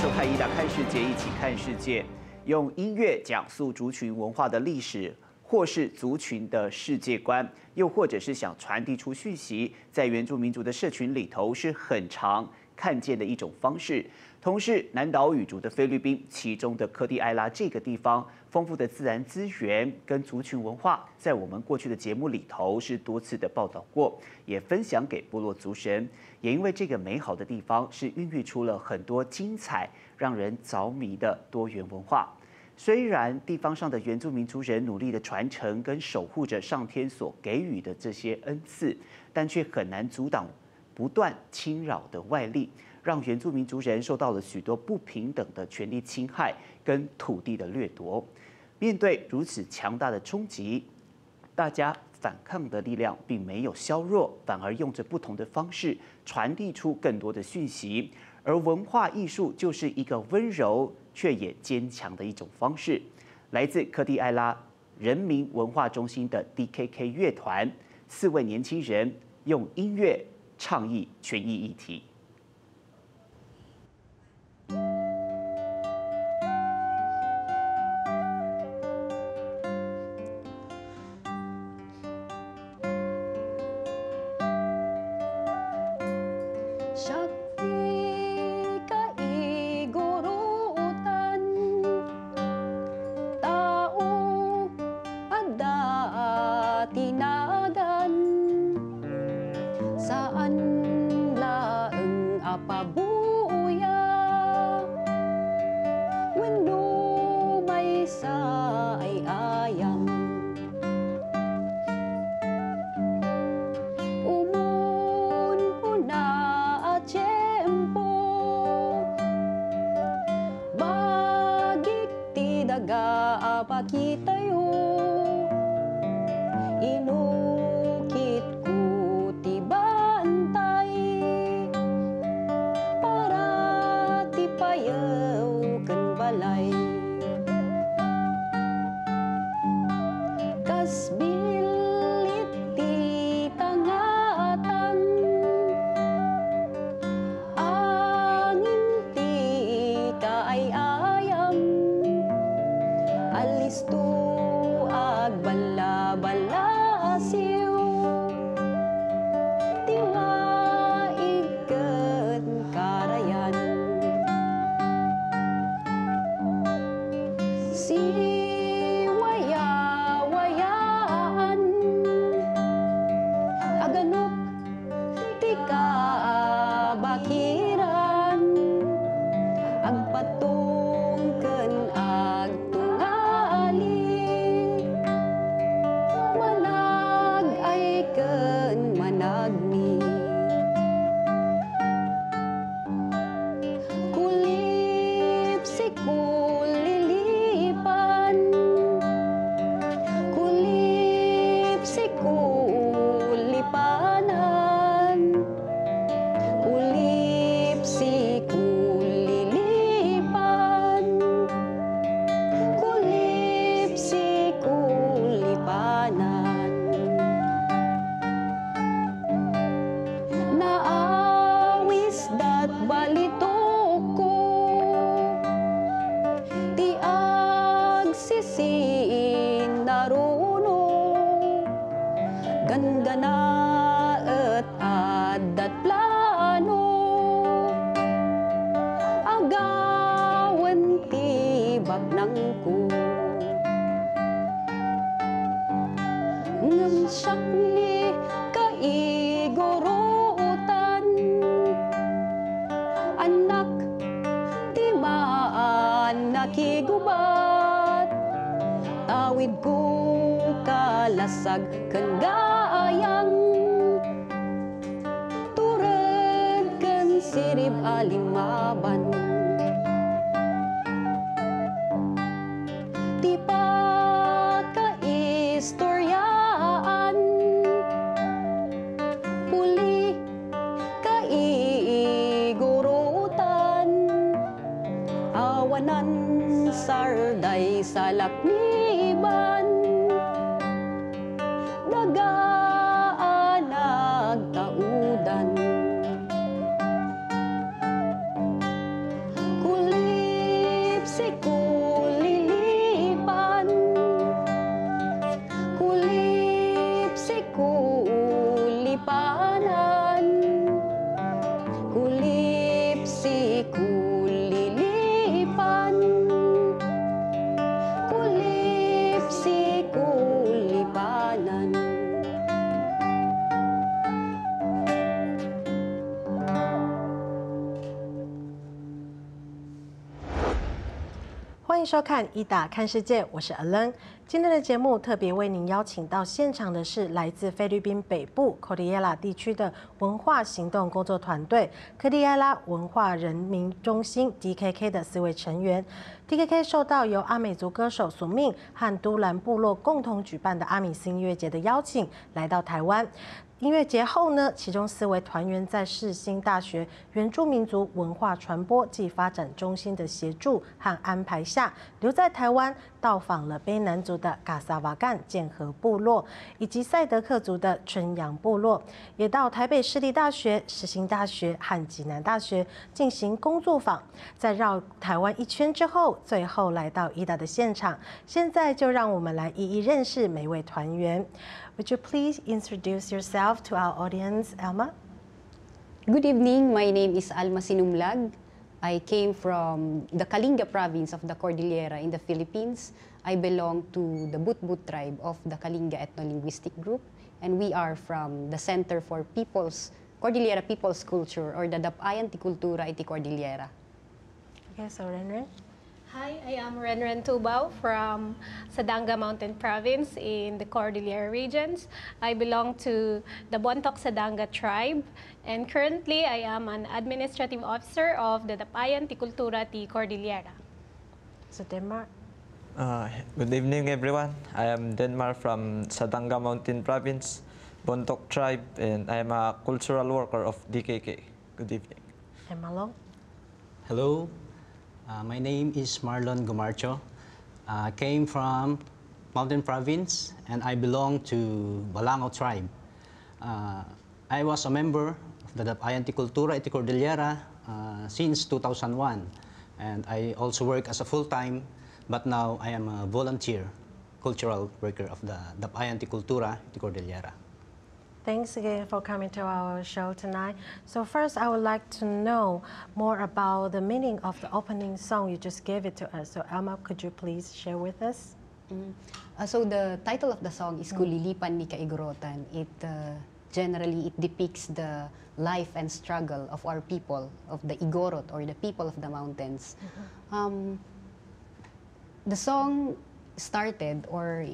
收看《ITA看世界》，一起看世界，用音乐讲述族群文化的历史，或是族群的世界观，又或者是想传递出讯息，在原住民族的社群里头是很常看见的一种方式。同时，南岛语族的菲律宾，其中的科蒂埃拉这个地方，丰富的自然资源跟族群文化，在我们过去的节目里头是多次的报道过，也分享给部落族神。也因为这个美好的地方，是孕育出了很多精彩、让人着迷的多元文化。虽然地方上的原住民族人努力的传承跟守护着上天所给予的这些恩赐，但却很难阻挡不断侵扰的外力，让原住民族人受到了许多不平等的权利侵害跟土地的掠夺。面对如此强大的冲击，大家反抗的力量并没有削弱，反而用着不同的方式传递出更多的讯息。而文化艺术就是一个温柔却也坚强的一种方式。来自科蒂埃拉人民文化中心的 DKK 乐团，4位年轻人用音乐倡议权益议题。Lasag kan gaayang turad kan sirib alimaban di pa kaistoryaan puli kaigurutan awanan sarday sa lakniban dagaan nagtaudan kulit 欢迎收看《ITA看世界》，我是 Alan。今天的节目特别为您邀请到现场的是来自菲律宾北部 Cordillera 地区的文化行动工作团队科迪亚拉文化人民中心 DKK 的4位成员。DKK 受到由阿美族歌手索命和都兰部落共同举办的阿米斯音乐节的邀请，来到台湾。音乐节后呢，其中4位团员在世新大学原住民族文化传播暨发展中心的协助和安排下，留在台湾到访了卑南族的嘎萨瓦干剑河部落，以及赛德克族的春阳部落，也到台北市立大学、世新大学和暨南大学进行工作坊。在绕台湾一圈之后，最后来到ITA的现场。现在就让我们来一一认识每位团员。Would you please introduce yourself to our audience, Alma? Good evening, my name is Alma Sinumlag. I came from the Kalinga province of the Cordillera in the Philippines. I belong to the Butbut tribe of the Kalinga ethno-linguistic group, and we are from the Center for Cordillera People's Culture, or the Dapayan Tikultura iti Cordillera. Okay, so Renren. Hi, I am Renren Tubao from Sadanga Mountain Province in the Cordillera regions. I belong to the Bontoc Sadanga tribe, and currently I am an administrative officer of the Dapayan Tikultura ti Cordillera. So Denmark. Good evening, everyone. I am Denmark from Sadanga Mountain Province, Bontoc tribe, and I am a cultural worker of DKK. Good evening. And Malong. Hello. My name is Marlon Gomarcho. I came from Mountain Province and I belong to Balango tribe. I was a member of the Dapayan Tikultura iti Cordillera since 2001, and I also work as a full-time, but now I am a volunteer cultural worker of the Dapayan Tikultura iti Cordillera. Thanks again for coming to our show tonight. So first, I would like to know more about the meaning of the opening song. You just gave it to us. So Alma, could you please share with us? So the title of the song is Kulilipan ni Kaigorotan. Generally, it depicts the life and struggle of our people, of the Igorot, or the people of the mountains. The song started, or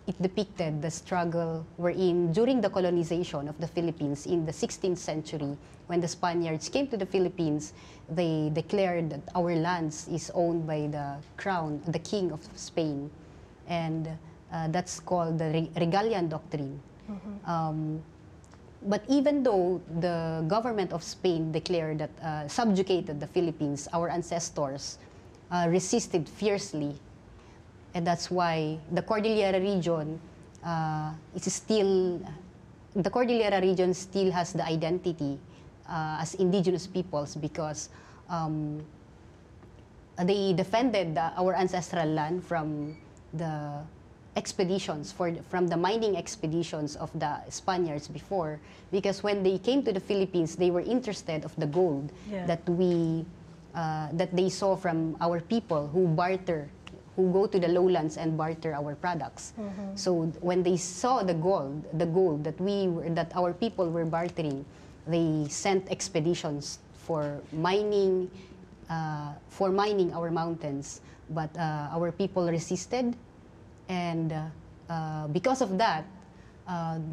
it depicted the struggle wherein during the colonization of the Philippines in the 16th century, when the Spaniards came to the Philippines, they declared that our lands is owned by the crown, the king of Spain, and that's called the Regalian Doctrine. But even though the government of Spain declared that subjugated the Philippines, our ancestors resisted fiercely. And that's why the Cordillera region the Cordillera region still has the identity as indigenous peoples, because they defended our ancestral land from the expeditions, from the mining expeditions of the Spaniards before, because when they came to the Philippines, they were interested of the gold that they saw from our people who go to the lowlands and barter our products. So when they saw the gold that our people were bartering, they sent expeditions for mining our mountains. But our people resisted, and because of that,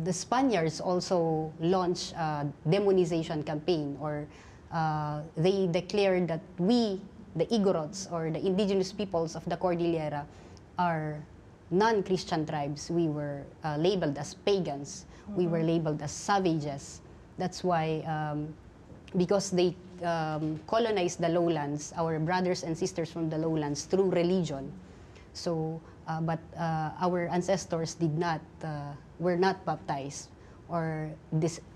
the Spaniards also launched a demonization campaign, or they declared that we, the Igorots, or the indigenous peoples of the Cordillera, are non-Christian tribes. We were labeled as pagans. We were labeled as savages. That's why, because they colonized the lowlands, our brothers and sisters from the lowlands, through religion. So, but our ancestors were not baptized, or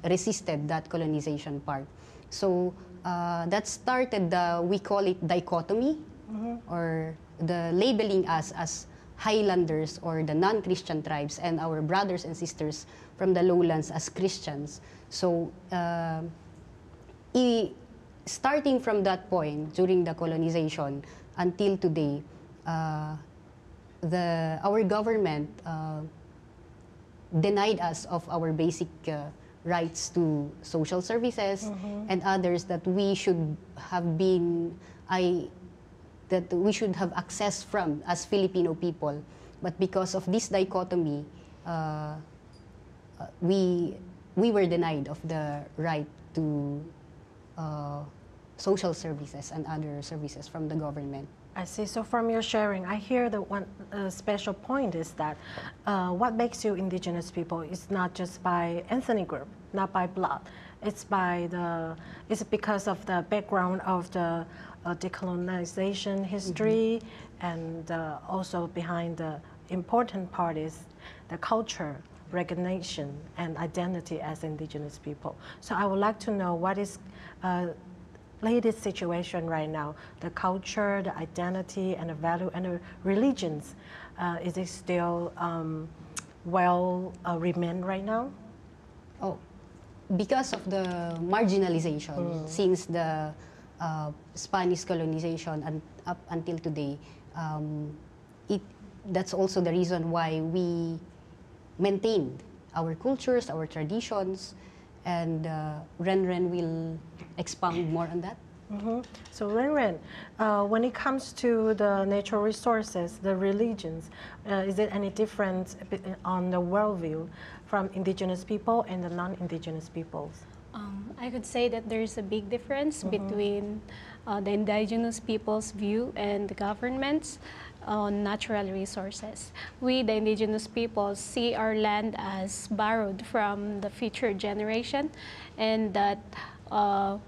resisted that colonization part. So that started we call it dichotomy, or the labeling us as Highlanders, or the non-Christian tribes, and our brothers and sisters from the lowlands as Christians. So starting from that point, during the colonization until today, our government denied us of our basic rights to social services and others that we should have been. that we should have access from as Filipino people. But because of this dichotomy, we were denied of the right to social services and other services from the government. I see. So from your sharing, I hear that one special point is that what makes you indigenous people is not just by ethnic group, not by blood. It's because of the background of the decolonization history, and also behind the important part is the culture, recognition, and identity as indigenous people. So I would like to know what is latest situation right now, the culture, the identity, and the value, and the religions. Is it still remain right now? Oh, because of the marginalization since the Spanish colonization and up until today, that's also the reason why we maintained our cultures, our traditions, and Ren will expound more on that. So Ren, when it comes to the natural resources, the religions, is there any difference on the worldview from indigenous people and the non-indigenous peoples? I could say that there's a big difference between the indigenous people's view and the government's on natural resources. We, the indigenous peoples, see our land as borrowed from the future generation, and that our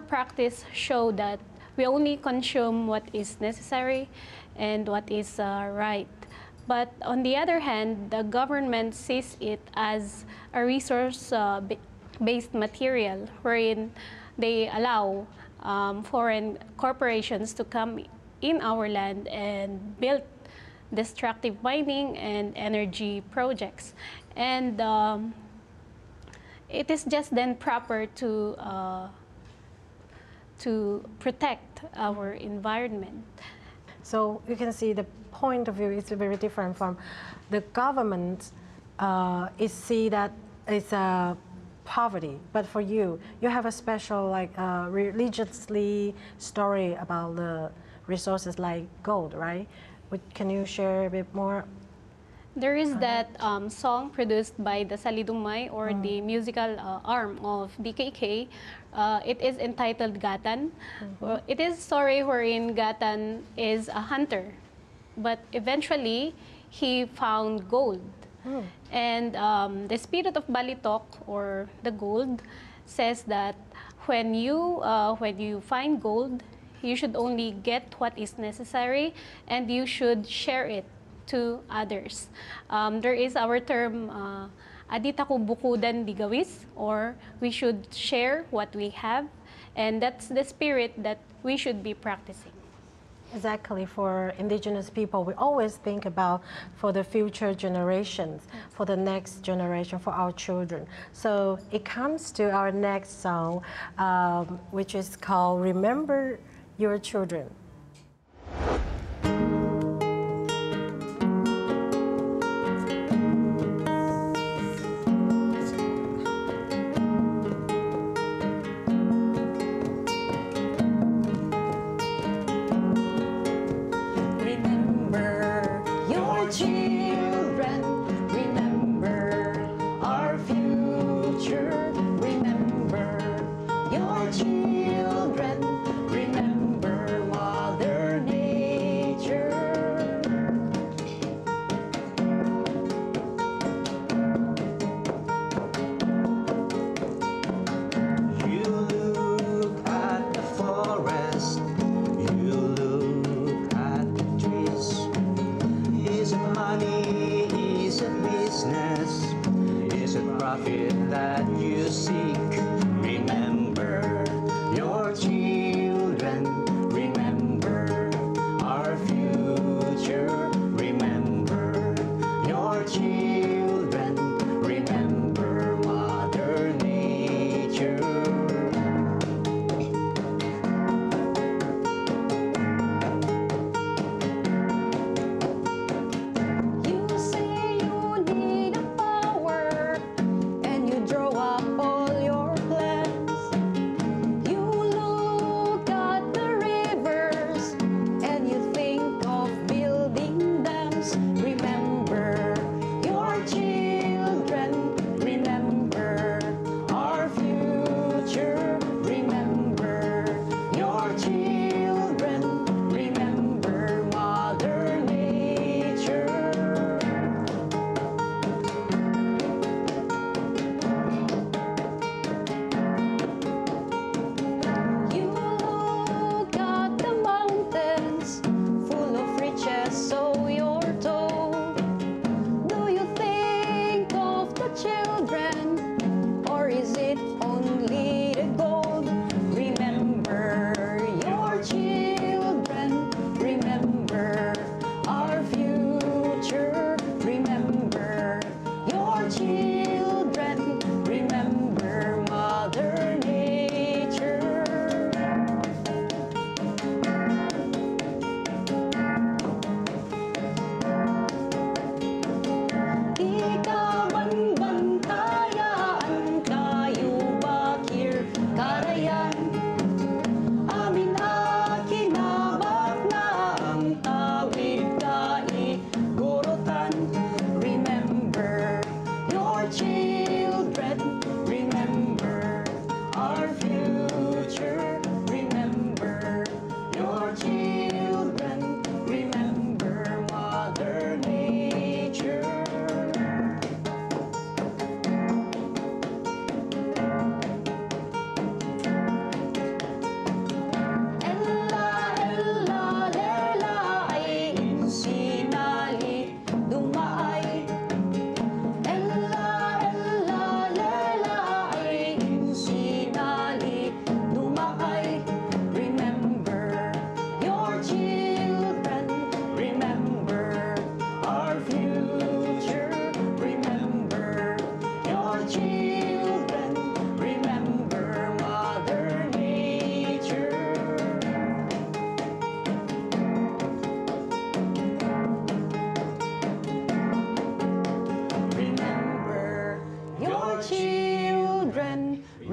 practice show that we only consume what is necessary and what is right. But on the other hand, the government sees it as a resource-based material wherein they allow foreign corporations to come in our land and build destructive mining and energy projects. And it is just then proper to protect our environment. So you can see the point of view is very different from the government. Is see that it's a poverty, but for you, you have a special religiously story about the resources like gold, right? Can you share a bit more? There is that song produced by the Salidumay, or the musical arm of DKK. It is entitled Gatan. It is a story wherein Gatan is a hunter, but eventually he found gold. And the spirit of Balitok, or the gold, says that when you find gold, you should only get what is necessary, and you should share it to others. There is our term, adita ko bukudan di gawis, or we should share what we have, and that's the spirit that we should be practicing. Exactly, for indigenous people, we always think about for the future generations, for the next generation, for our children. So it comes to our next song, which is called Remember Your Children. Children, remember what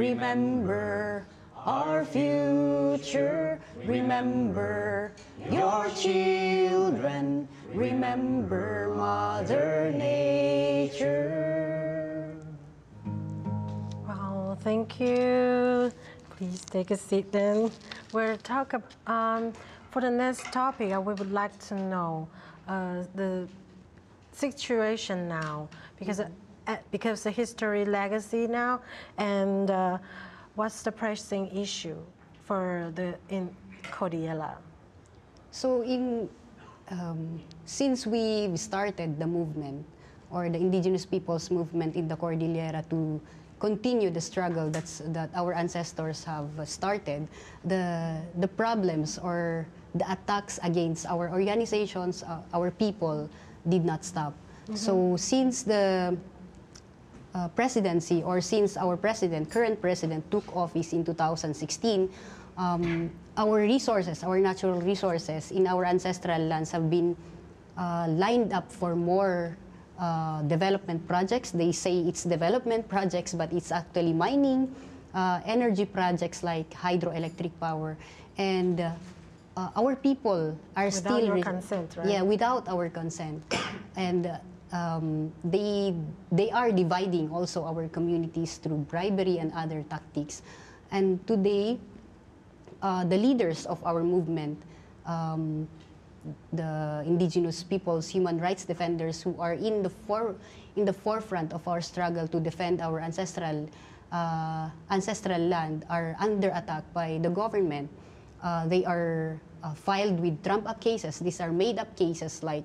remember our future, remember your children, remember Mother Nature. Wow, thank you. Please take a seat then. We'll talk for the next topic. We would like to know the situation now, because the history legacy now, and what's the pressing issue for in Cordillera? So since we started the movement, or the indigenous peoples movement in the Cordillera, to continue the struggle that our ancestors have started, the problems or the attacks against our organizations, our people, did not stop. So since the presidency, or since our current president took office in 2016, our resources, our natural resources in our ancestral lands have been lined up for more development projects. They say it's development projects, but it's actually mining, energy projects like hydroelectric power, and our people are without your consent, right? Yeah, without our consent, and they are dividing also our communities through bribery and other tactics. And today, the leaders of our movement, the indigenous peoples, human rights defenders who are in the forefront of our struggle to defend our ancestral land, are under attack by the government. They are filed with trump-up cases. These are made-up cases, like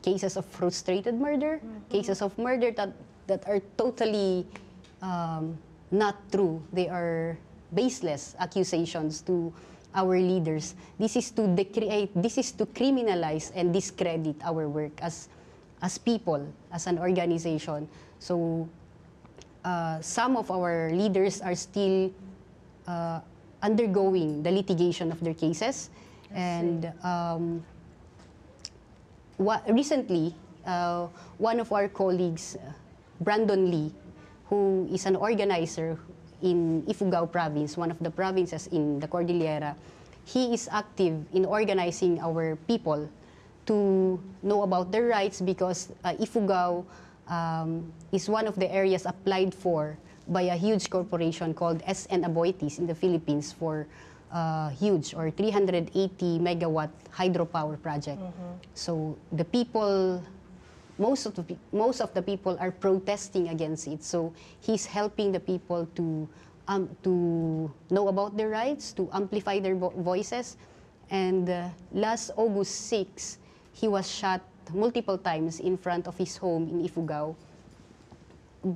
cases of frustrated murder, cases of murder that are totally not true. They are baseless accusations to our leaders. This is to criminalize and discredit our work as people, as an organization. So some of our leaders are still undergoing the litigation of their cases. And recently, one of our colleagues, Brandon Lee, who is an organizer in Ifugao province, one of the provinces in the Cordillera, he is active in organizing our people to know about their rights, because Ifugao is one of the areas applied for by a huge corporation called SN Aboitiz in the Philippines for huge, or 380 megawatt hydropower project. So the people, most of the people are protesting against it. So he's helping the people to know about their rights, to amplify their voices. And last August 6, he was shot multiple times in front of his home in Ifugao.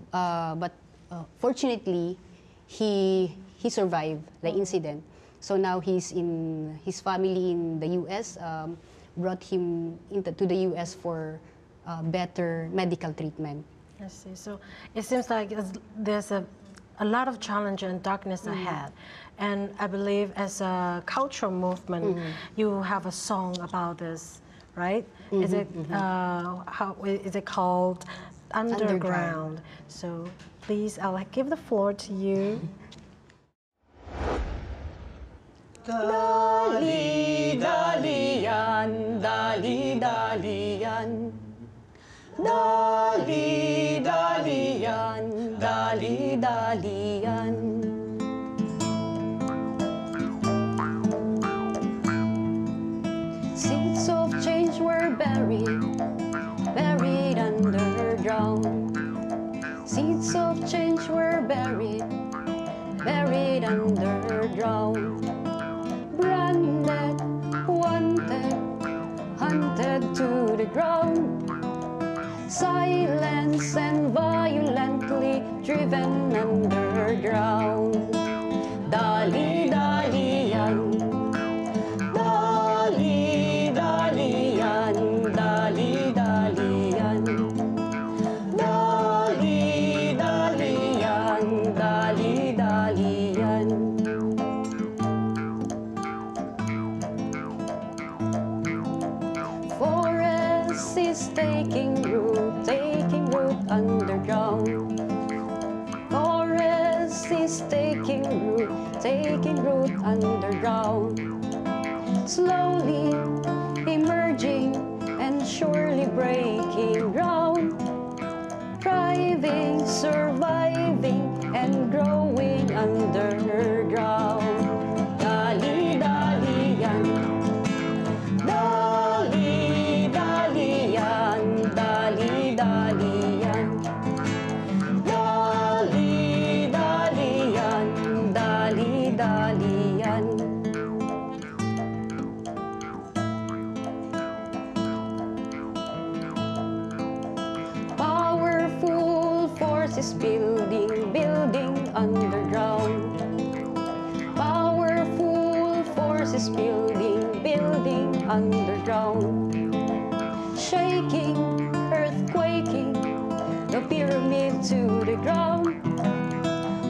But fortunately, he survived the incident. So now his family in the U.S. Brought him to the U.S. for better medical treatment. I see. So it seems like there's a lot of challenge and darkness ahead. And I believe as a cultural movement, you have a song about this, right? Is it how is it called? Underground. So please, I'll give the floor to you. Dali dalian, dali dalian, dali dalian, dali dalian. Seeds of change were buried underground. Seeds of change were buried underground. Branded, wanted, hunted to the ground. Silence and violently driven underground. Dali dalian, dali dalian, dali dalian, dali dalian, dali dalian. Forest is taking root underground. Forest underground, slowly emerging and surely breaking ground, thriving, surviving, and growing underground. Dali-dali yan, dali-dali yan, dali-dali yan, dali-dali yan, dali-dali yan. Powerful forces building, building underground. Powerful forces building, building underground. Shaking, earthquaking, the pyramid to the ground.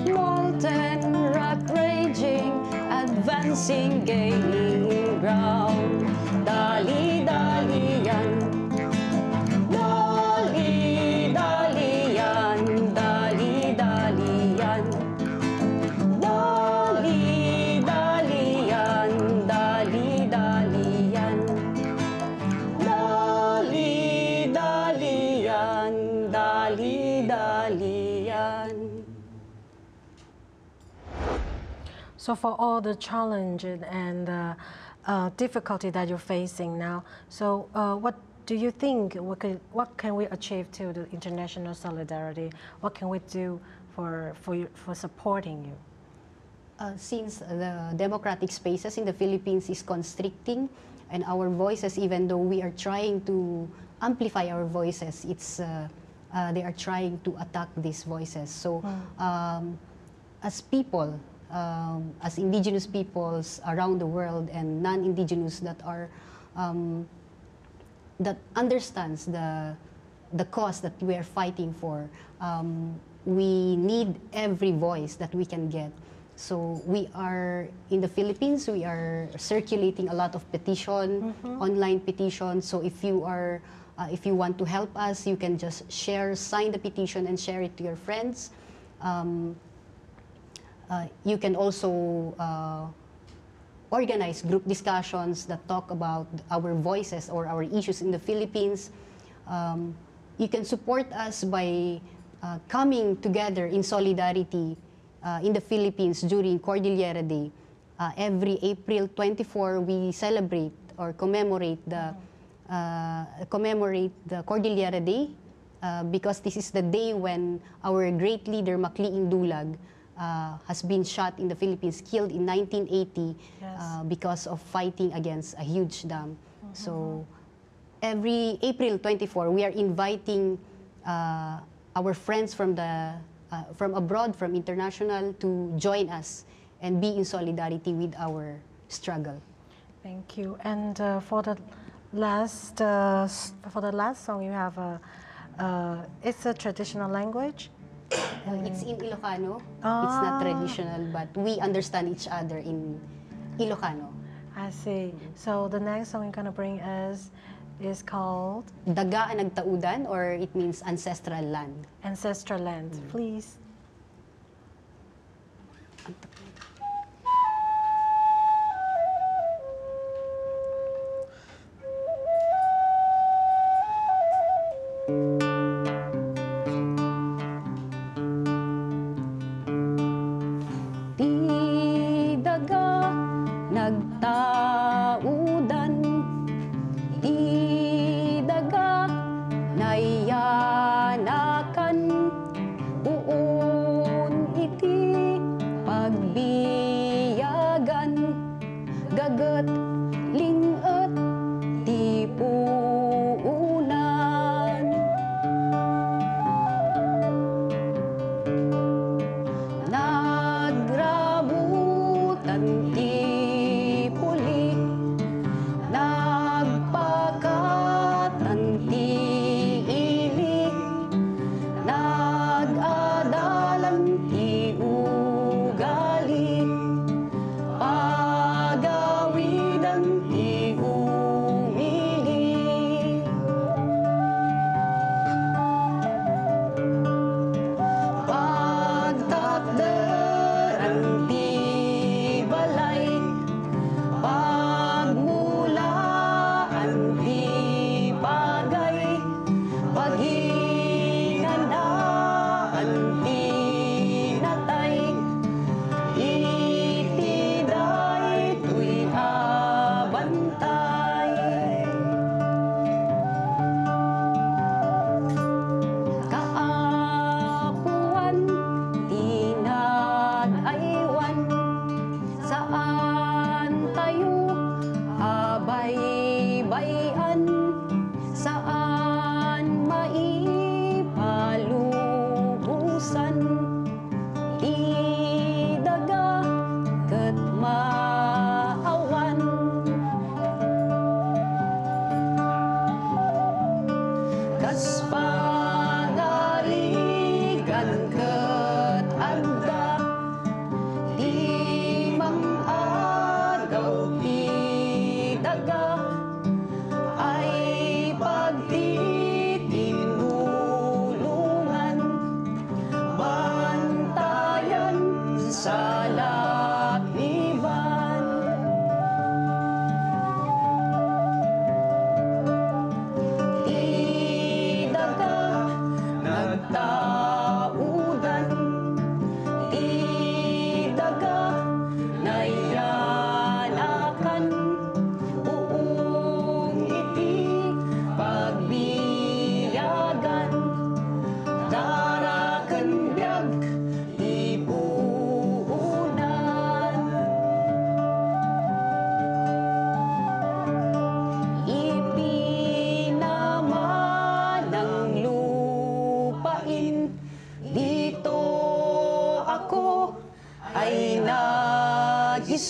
Molten rock raging, advancing, gaining ground. Dali-dali yan, dali-dali yan, dali-dali yan, dali-dali yan, dali-dali yan, dali-dali yan, dali-dali yan. So for all the challenge and difficulty that you're facing now, so what do you think, what can we achieve to the international solidarity? What can we do for supporting you? Since the democratic spaces in the Philippines is constricting, and our voices, even though we are trying to amplify our voices, they are trying to attack these voices. So as people, as indigenous peoples around the world and non-indigenous that are that understands the cause that we are fighting for, we need every voice that we can get. So we are in the Philippines, we are circulating a lot of petition, online petitions. So if you want to help us, you can just sign the petition and share it to your friends. You can also organize group discussions that talk about our voices or our issues in the Philippines. You can support us by coming together in solidarity in the Philippines during Cordillera Day. Every April 24, we celebrate or commemorate the Cordillera Day because this is the day when our great leader Macliing Dulag has been shot in the Philippines, killed in 1980 because of fighting against a huge dam. So every April 24, we are inviting our friends from abroad, from international, to join us and be in solidarity with our struggle. Thank you. And for the last song, you have it's a traditional language. It's in Ilocano. It's not traditional, but we understand each other in Ilocano. I see. So the next song you're gonna bring is called Daga ang Nagtaudan, or it means ancestral land. Ancestral Land. Please. Di daga nagtaudan, di daga nayanakan, buo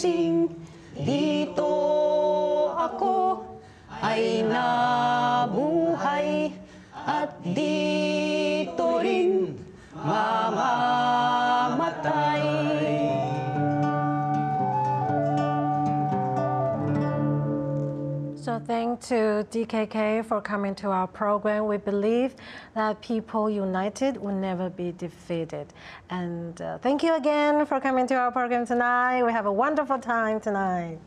gising, dito ako ay nabuhay at dito rin mamamatay. So thanks to DKK for coming to our program. We believe that people united will never be defeated. And thank you again for coming to our program tonight. We have a wonderful time tonight.